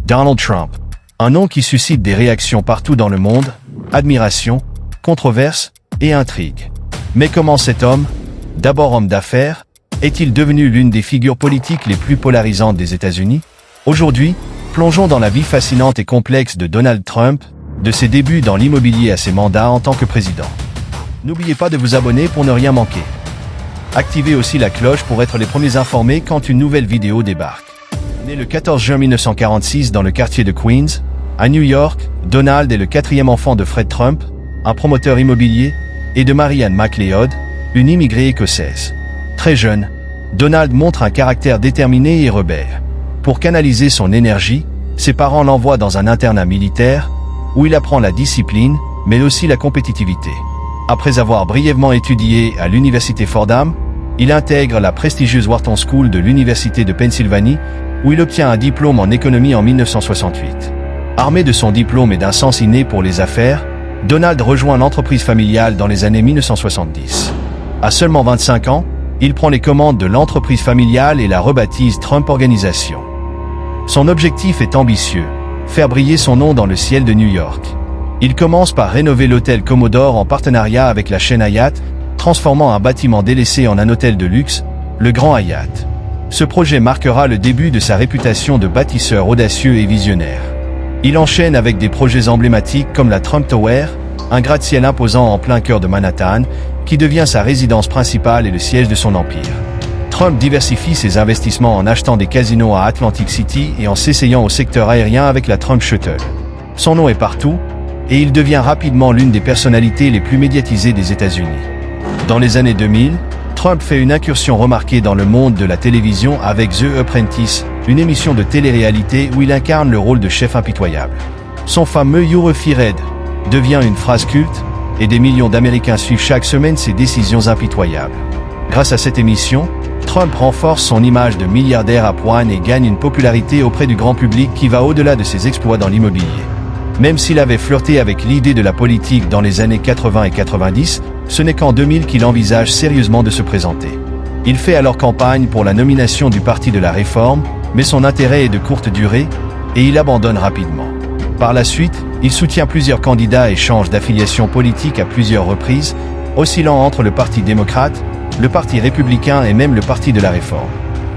Donald Trump. Un nom qui suscite des réactions partout dans le monde, admiration, controverse et intrigue. Mais comment cet homme, d'abord homme d'affaires, est-il devenu l'une des figures politiques les plus polarisantes des États-Unis? Aujourd'hui, plongeons dans la vie fascinante et complexe de Donald Trump, de ses débuts dans l'immobilier à ses mandats en tant que président. N'oubliez pas de vous abonner pour ne rien manquer. Activez aussi la cloche pour être les premiers informés quand une nouvelle vidéo débarque. Né le 14 juin 1946 dans le quartier de Queens, à New York, Donald est le quatrième enfant de Fred Trump, un promoteur immobilier, et de Marianne MacLeod, une immigrée écossaise. Très jeune, Donald montre un caractère déterminé et rebelle. Pour canaliser son énergie, ses parents l'envoient dans un internat militaire, où il apprend la discipline, mais aussi la compétitivité. Après avoir brièvement étudié à l'université Fordham, il intègre la prestigieuse Wharton School de l'université de Pennsylvanie, où il obtient un diplôme en économie en 1968. Armé de son diplôme et d'un sens inné pour les affaires, Donald rejoint l'entreprise familiale dans les années 1970. À seulement 25 ans, il prend les commandes de l'entreprise familiale et la rebaptise Trump Organisation. Son objectif est ambitieux, faire briller son nom dans le ciel de New York. Il commence par rénover l'hôtel Commodore en partenariat avec la chaîne Hyatt, transformant un bâtiment délaissé en un hôtel de luxe, le Grand Hyatt. Ce projet marquera le début de sa réputation de bâtisseur audacieux et visionnaire. Il enchaîne avec des projets emblématiques comme la Trump Tower, un gratte-ciel imposant en plein cœur de Manhattan, qui devient sa résidence principale et le siège de son empire. Trump diversifie ses investissements en achetant des casinos à Atlantic City et en s'essayant au secteur aérien avec la Trump Shuttle. Son nom est partout, et il devient rapidement l'une des personnalités les plus médiatisées des États-Unis. Dans les années 2000, Trump fait une incursion remarquée dans le monde de la télévision avec The Apprentice, une émission de télé-réalité où il incarne le rôle de chef impitoyable. Son fameux You're Fired devient une phrase culte, et des millions d'Américains suivent chaque semaine ses décisions impitoyables. Grâce à cette émission, Trump renforce son image de milliardaire à poigne et gagne une popularité auprès du grand public qui va au-delà de ses exploits dans l'immobilier. Même s'il avait flirté avec l'idée de la politique dans les années 80 et 90, ce n'est qu'en 2000 qu'il envisage sérieusement de se présenter. Il fait alors campagne pour la nomination du Parti de la Réforme, mais son intérêt est de courte durée, et il abandonne rapidement. Par la suite, il soutient plusieurs candidats et change d'affiliation politique à plusieurs reprises, oscillant entre le Parti démocrate, le Parti républicain et même le Parti de la Réforme.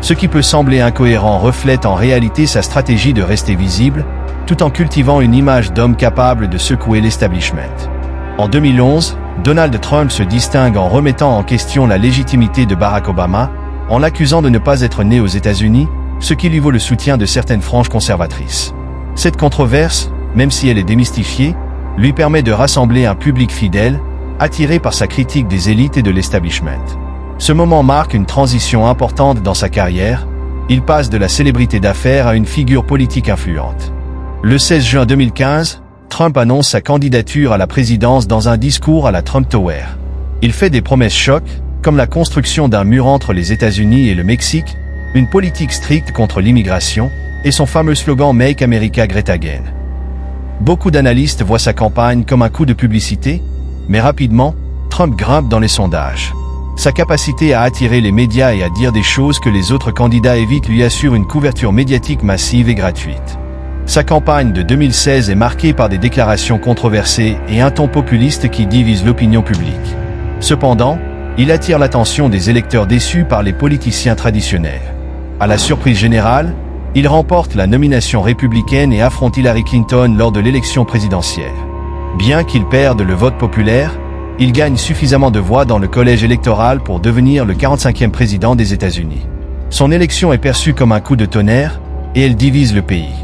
Ce qui peut sembler incohérent reflète en réalité sa stratégie de rester visible, tout en cultivant une image d'homme capable de secouer l'establishment. En 2011, Donald Trump se distingue en remettant en question la légitimité de Barack Obama, en l'accusant de ne pas être né aux États-Unis, ce qui lui vaut le soutien de certaines franges conservatrices. Cette controverse, même si elle est démystifiée, lui permet de rassembler un public fidèle, attiré par sa critique des élites et de l'establishment. Ce moment marque une transition importante dans sa carrière, il passe de la célébrité d'affaires à une figure politique influente. Le 16 juin 2015, Trump annonce sa candidature à la présidence dans un discours à la Trump Tower. Il fait des promesses choc, comme la construction d'un mur entre les États-Unis et le Mexique, une politique stricte contre l'immigration, et son fameux slogan « Make America Great Again ». Beaucoup d'analystes voient sa campagne comme un coup de publicité, mais rapidement, Trump grimpe dans les sondages. Sa capacité à attirer les médias et à dire des choses que les autres candidats évitent lui assure une couverture médiatique massive et gratuite. Sa campagne de 2016 est marquée par des déclarations controversées et un ton populiste qui divise l'opinion publique. Cependant, il attire l'attention des électeurs déçus par les politiciens traditionnels. À la surprise générale, il remporte la nomination républicaine et affronte Hillary Clinton lors de l'élection présidentielle. Bien qu'il perde le vote populaire, il gagne suffisamment de voix dans le collège électoral pour devenir le 45e président des États-Unis. Son élection est perçue comme un coup de tonnerre, et elle divise le pays.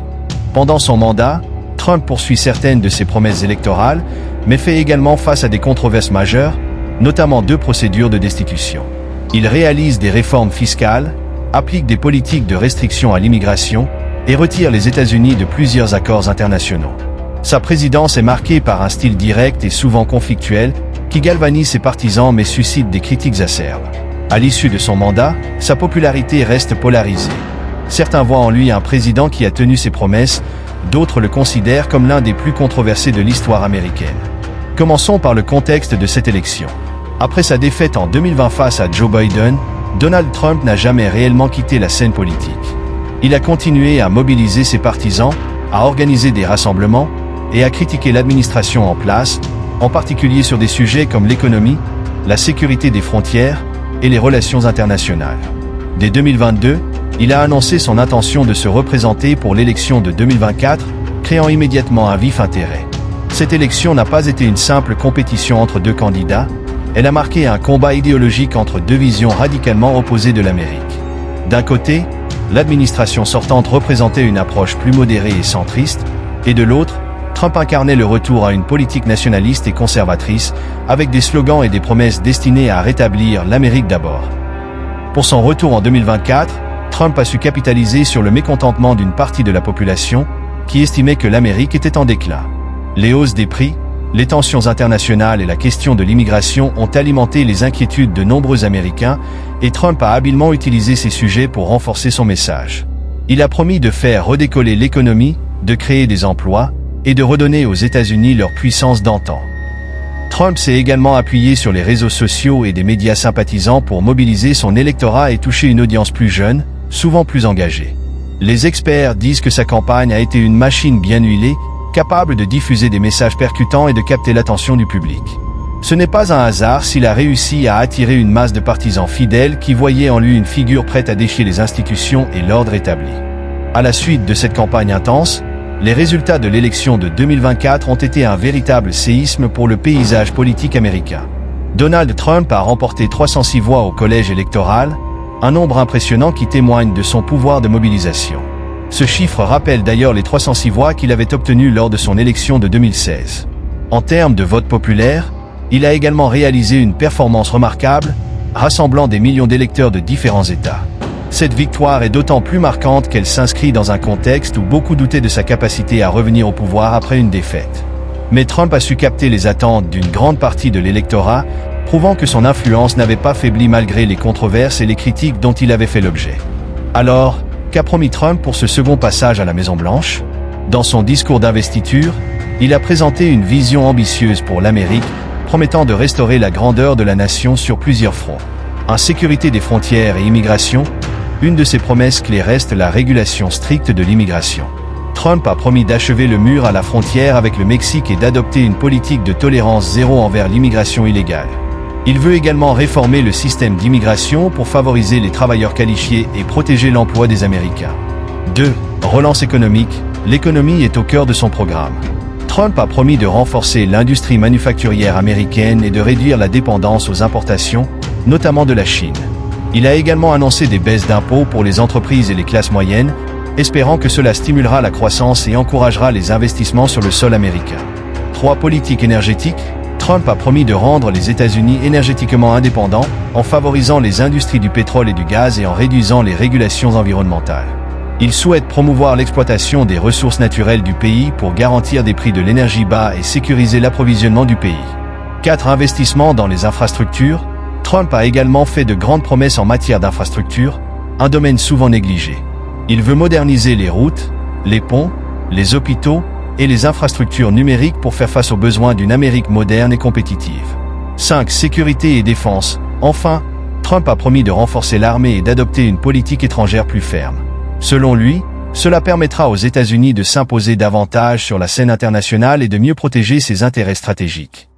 Pendant son mandat, Trump poursuit certaines de ses promesses électorales, mais fait également face à des controverses majeures, notamment 2 procédures de destitution. Il réalise des réformes fiscales, applique des politiques de restriction à l'immigration, et retire les États-Unis de plusieurs accords internationaux. Sa présidence est marquée par un style direct et souvent conflictuel, qui galvanise ses partisans mais suscite des critiques acerbes. À l'issue de son mandat, sa popularité reste polarisée. Certains voient en lui un président qui a tenu ses promesses, d'autres le considèrent comme l'un des plus controversés de l'histoire américaine. Commençons par le contexte de cette élection. Après sa défaite en 2020 face à Joe Biden, Donald Trump n'a jamais réellement quitté la scène politique. Il a continué à mobiliser ses partisans, a organisé des rassemblements et a critiqué l'administration en place, en particulier sur des sujets comme l'économie, la sécurité des frontières et les relations internationales. Dès 2022, il a annoncé son intention de se représenter pour l'élection de 2024, créant immédiatement un vif intérêt. Cette élection n'a pas été une simple compétition entre deux candidats, elle a marqué un combat idéologique entre deux visions radicalement opposées de l'Amérique. D'un côté, l'administration sortante représentait une approche plus modérée et centriste, et de l'autre, Trump incarnait le retour à une politique nationaliste et conservatrice, avec des slogans et des promesses destinées à rétablir l'Amérique d'abord. Pour son retour en 2024, Trump a su capitaliser sur le mécontentement d'une partie de la population, qui estimait que l'Amérique était en déclin. Les hausses des prix, les tensions internationales et la question de l'immigration ont alimenté les inquiétudes de nombreux Américains, et Trump a habilement utilisé ces sujets pour renforcer son message. Il a promis de faire redécoller l'économie, de créer des emplois, et de redonner aux États-Unis leur puissance d'antan. Trump s'est également appuyé sur les réseaux sociaux et des médias sympathisants pour mobiliser son électorat et toucher une audience plus jeune, souvent plus engagée. Les experts disent que sa campagne a été une machine bien huilée, capable de diffuser des messages percutants et de capter l'attention du public. Ce n'est pas un hasard s'il a réussi à attirer une masse de partisans fidèles qui voyaient en lui une figure prête à défier les institutions et l'ordre établi. À la suite de cette campagne intense, les résultats de l'élection de 2024 ont été un véritable séisme pour le paysage politique américain. Donald Trump a remporté 306 voix au collège électoral, un nombre impressionnant qui témoigne de son pouvoir de mobilisation. Ce chiffre rappelle d'ailleurs les 306 voix qu'il avait obtenues lors de son élection de 2016. En termes de vote populaire, il a également réalisé une performance remarquable, rassemblant des millions d'électeurs de différents États. Cette victoire est d'autant plus marquante qu'elle s'inscrit dans un contexte où beaucoup doutaient de sa capacité à revenir au pouvoir après une défaite. Mais Trump a su capter les attentes d'une grande partie de l'électorat, prouvant que son influence n'avait pas faibli malgré les controverses et les critiques dont il avait fait l'objet. Alors, qu'a promis Trump pour ce second passage à la Maison-Blanche? Dans son discours d'investiture, il a présenté une vision ambitieuse pour l'Amérique, promettant de restaurer la grandeur de la nation sur plusieurs fronts. En sécurité des frontières et immigration, une de ses promesses clés reste la régulation stricte de l'immigration. Trump a promis d'achever le mur à la frontière avec le Mexique et d'adopter une politique de tolérance zéro envers l'immigration illégale. Il veut également réformer le système d'immigration pour favoriser les travailleurs qualifiés et protéger l'emploi des Américains. 2. Relance économique. L'économie est au cœur de son programme. Trump a promis de renforcer l'industrie manufacturière américaine et de réduire la dépendance aux importations, notamment de la Chine. Il a également annoncé des baisses d'impôts pour les entreprises et les classes moyennes, espérant que cela stimulera la croissance et encouragera les investissements sur le sol américain. 3. Politique énergétique. Trump a promis de rendre les États-Unis énergétiquement indépendants, en favorisant les industries du pétrole et du gaz et en réduisant les régulations environnementales. Il souhaite promouvoir l'exploitation des ressources naturelles du pays pour garantir des prix de l'énergie bas et sécuriser l'approvisionnement du pays. 4. Investissements dans les infrastructures. Trump a également fait de grandes promesses en matière d'infrastructures, un domaine souvent négligé. Il veut moderniser les routes, les ponts, les hôpitaux et les infrastructures numériques pour faire face aux besoins d'une Amérique moderne et compétitive. 5. Sécurité et défense. Enfin, Trump a promis de renforcer l'armée et d'adopter une politique étrangère plus ferme. Selon lui, cela permettra aux États-Unis de s'imposer davantage sur la scène internationale et de mieux protéger ses intérêts stratégiques.